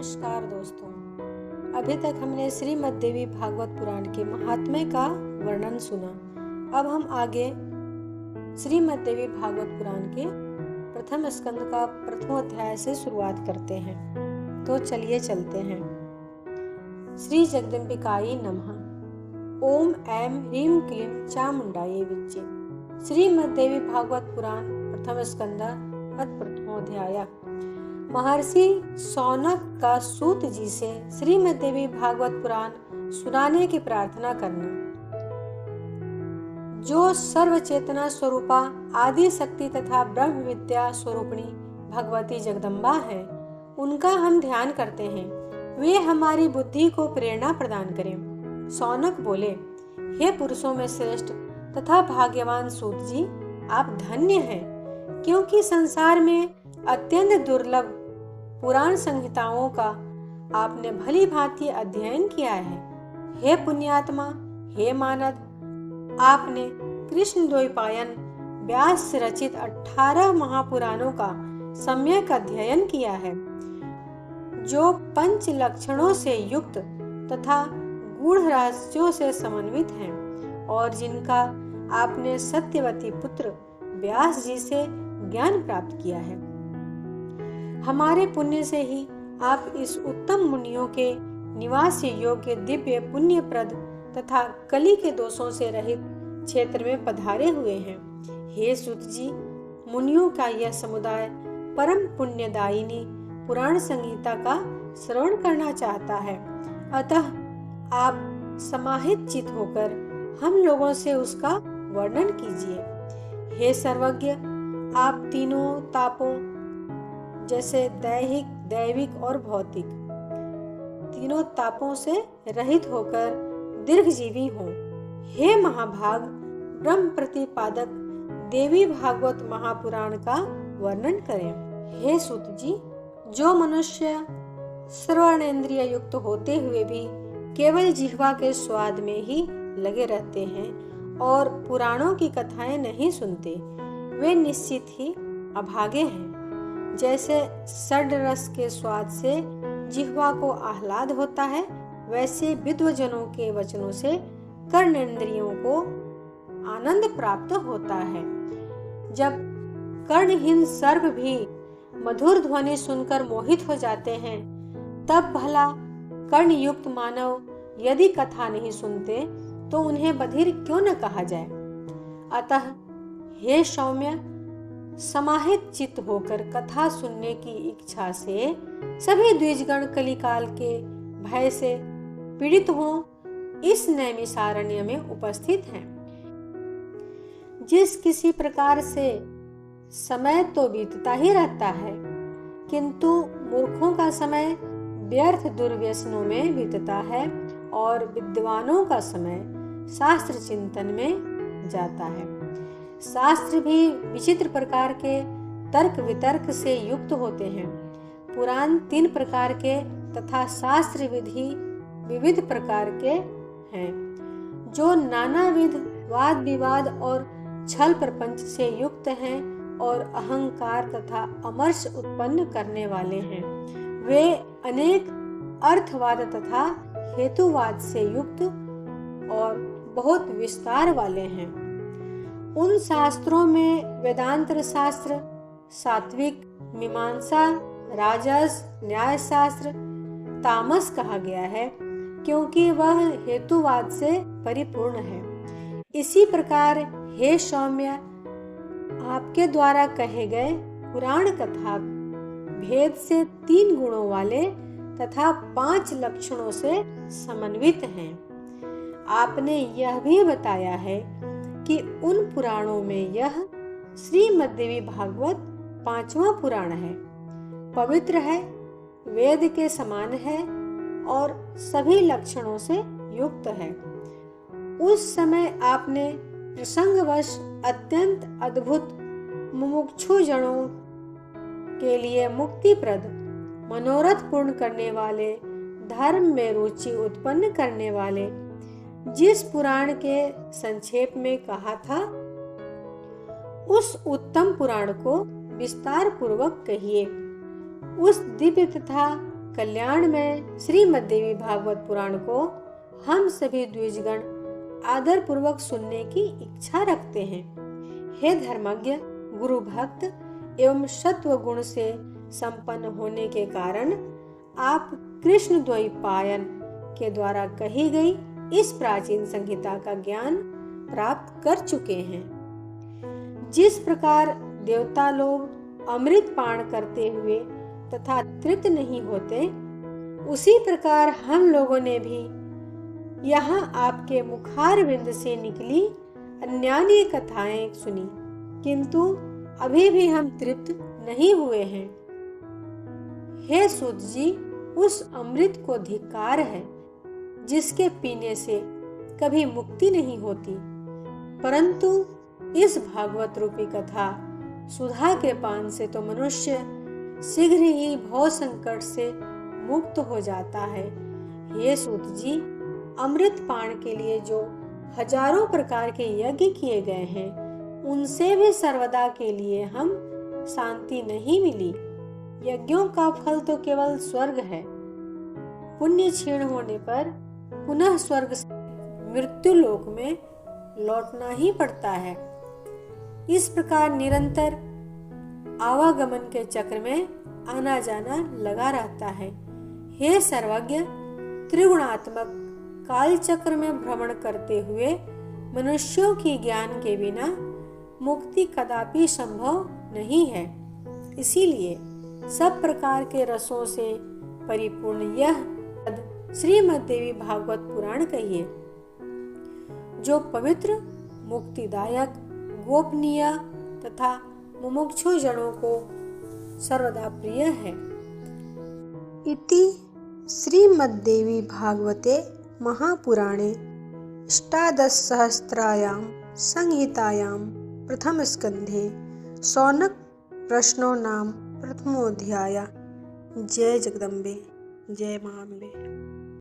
नमस्कार दोस्तों। अभी तक हमने श्रीमद् देवी भागवत पुराण के महात्म्य का वर्णन सुना। अब हम आगे श्रीमद् देवी भागवत पुराण के प्रथम स्कंद का प्रथम अध्याय से शुरुआत करते हैं। तो चलिए चलते हैं। श्री जगदम्बिकायै नमः। ओम ऐं ह्रीं क्लीं चामुंडायै विच्चे। श्रीमद् देवी भागवत पुराण प्रथम स्कंद प्रथमोध्याय। महर्षि शौनक का सूत जी से श्रीमद् देवी भागवत पुराण सुनाने की प्रार्थना करना। जो सर्व चेतना स्वरूपा आदि शक्ति तथा ब्रह्म विद्या स्वरूपिणी भगवती जगदम्बा है, उनका हम ध्यान करते हैं। वे हमारी बुद्धि को प्रेरणा प्रदान करें। शौनक बोले, हे पुरुषों में श्रेष्ठ तथा भाग्यवान सूत जी, आप धन्य हैं, क्योंकि संसार में अत्यंत दुर्लभ पुराण संहिताओं का आपने भली भांति अध्ययन किया है। हे पुण्यात्मा, हे मानद, आपने कृष्ण द्वैपायन व्यास से रचित 18 महापुराणों का सम्यक अध्ययन किया है, जो पंच लक्षणों से युक्त तथा गूढ़ रहस्यों से समन्वित हैं और जिनका आपने सत्यवती पुत्र व्यास जी से ज्ञान प्राप्त किया है। हमारे पुण्य से ही आप इस उत्तम मुनियों के निवास योग्य दिव्य पुण्यप्रद तथा कली के दोषों से रहित क्षेत्र में पधारे हुए हैं। हे सुत जी, मुनियों का यह समुदाय परम पुण्यदायिनी पुराण संहिता का श्रवण करना चाहता है, अतः आप समाहित चित होकर हम लोगों से उसका वर्णन कीजिए। हे सर्वज्ञ, आप तीनों तापों जैसे दैहिक, दैविक और भौतिक तीनों तापों से रहित होकर दीर्घजीवी हों। हे महाभाग ब्रह्म प्रतिपादक देवी भागवत महापुराण का वर्णन करें। हे सुत जी, जो मनुष्य श्रवणेन्द्रिय युक्त होते हुए भी केवल जिह्वा के स्वाद में ही लगे रहते हैं और पुराणों की कथाएं नहीं सुनते, वे निश्चित ही अभागे हैं। जैसे षड रस के स्वाद से जिह्वा को आह्लाद होता है, वैसे विद्वजनों के वचनों से कर्णेंद्रियों को आनंद प्राप्त होता है। जब कर्णहीन सर्प भी मधुर ध्वनि सुनकर मोहित हो जाते हैं, तब भला कर्णयुक्त मानव यदि कथा नहीं सुनते तो उन्हें बधिर क्यों न कहा जाए। अतः हे सौम्य, समाहित चित्त होकर कथा सुनने की इच्छा से सभी द्विजगण कलिकाल के भय से पीड़ित हों इस नैमिषारण्य में उपस्थित हैं। जिस किसी प्रकार से समय तो बीतता ही रहता है, किंतु मूर्खों का समय व्यर्थ दुर्व्यसनों में बीतता है और विद्वानों का समय शास्त्र चिंतन में जाता है। शास्त्र भी विचित्र प्रकार के तर्क वितर्क से युक्त होते हैं। पुराण 3 प्रकार के तथा शास्त्र विधि विविध प्रकार के हैं, जो नानाविध वाद विवाद और छल प्रपंच से युक्त हैं और अहंकार तथा अमर्ष उत्पन्न करने वाले हैं। वे अनेक अर्थवाद तथा हेतुवाद से युक्त और बहुत विस्तार वाले हैं। उन शास्त्रों में वेदांत शास्त्र, सात्विक, मीमांसा, राजस, न्याय शास्त्र, तामस कहा गया है, क्योंकि वह हेतुवाद से परिपूर्ण है। इसी प्रकार हे सौम्य, आपके द्वारा कहे गए पुराण कथा भेद से 3 गुणों वाले तथा 5 लक्षणों से समन्वित हैं। आपने यह भी बताया है कि उन पुराणों में यह श्रीमद् देवी भागवत 5वां पुराण है, पवित्र है, वेद के समान है और सभी लक्षणों से युक्त है। उस समय आपने प्रसंगवश अत्यंत अद्भुत मुमुक्षु जनों के लिए मुक्तिप्रद मनोरथ पूर्ण करने वाले, धर्म में रुचि उत्पन्न करने वाले जिस पुराण के संक्षेप में कहा था, उस उत्तम पुराण को विस्तार पूर्वक कहिए। उस दिव्य तथा कल्याण में श्रीमद् देवी भागवत पुराण को हम सभी द्विजगण आदर पूर्वक सुनने की इच्छा रखते हैं। हे धर्मज्ञ, गुरु भक्त एवं सत्व गुण से संपन्न होने के कारण आप कृष्ण द्वैपायन के द्वारा कही गई इस प्राचीन संहिता का ज्ञान प्राप्त कर चुके हैं। जिस प्रकार देवता लोग अमृत पान करते हुए तथा तृप्त नहीं होते, उसी प्रकार हम लोगों ने भी यहाँ आपके मुखारविंद से निकली अन्यान्य कथाएं सुनी, किंतु अभी भी हम तृप्त नहीं हुए हैं। हे सूत जी, उस अमृत को धिक्कार है जिसके पीने से कभी मुक्ति नहीं होती, परंतु इस भागवत रूपी कथा सुधा के पान से तो मनुष्य शीघ्र ही भव संकट से मुक्त हो जाता है। हे सूत जी, अमृत पान के लिए जो हजारों प्रकार के यज्ञ किए गए हैं, उनसे भी सर्वदा के लिए हम शांति नहीं मिली। यज्ञों का फल तो केवल स्वर्ग है। पुण्य क्षीण होने पर पुनः स्वर्ग से मृत्यु लोक में लौटना ही पड़ता है। इस प्रकार निरंतर आवागमन के चक्र में आना जाना लगा रहता है। हे सर्वज्ञ, त्रिगुणात्मक काल चक्र में भ्रमण करते हुए मनुष्यों की ज्ञान के बिना मुक्ति कदापि संभव नहीं है। इसीलिए सब प्रकार के रसों से परिपूर्ण यह श्रीमद् देवी भागवत पुराण कहिए, जो पवित्र, मुक्तिदायक, गोपनीय तथा मुमुक्षु जनों को सर्वदा प्रिय है। इति श्रीमद्देवी भागवते महापुराणे अष्टादशसहस्रायां संहितायां प्रथमस्कन्धे शौनक प्रश्नो नाम प्रथमोऽध्यायः। जय जगदम्बे, जय मां अम्बे।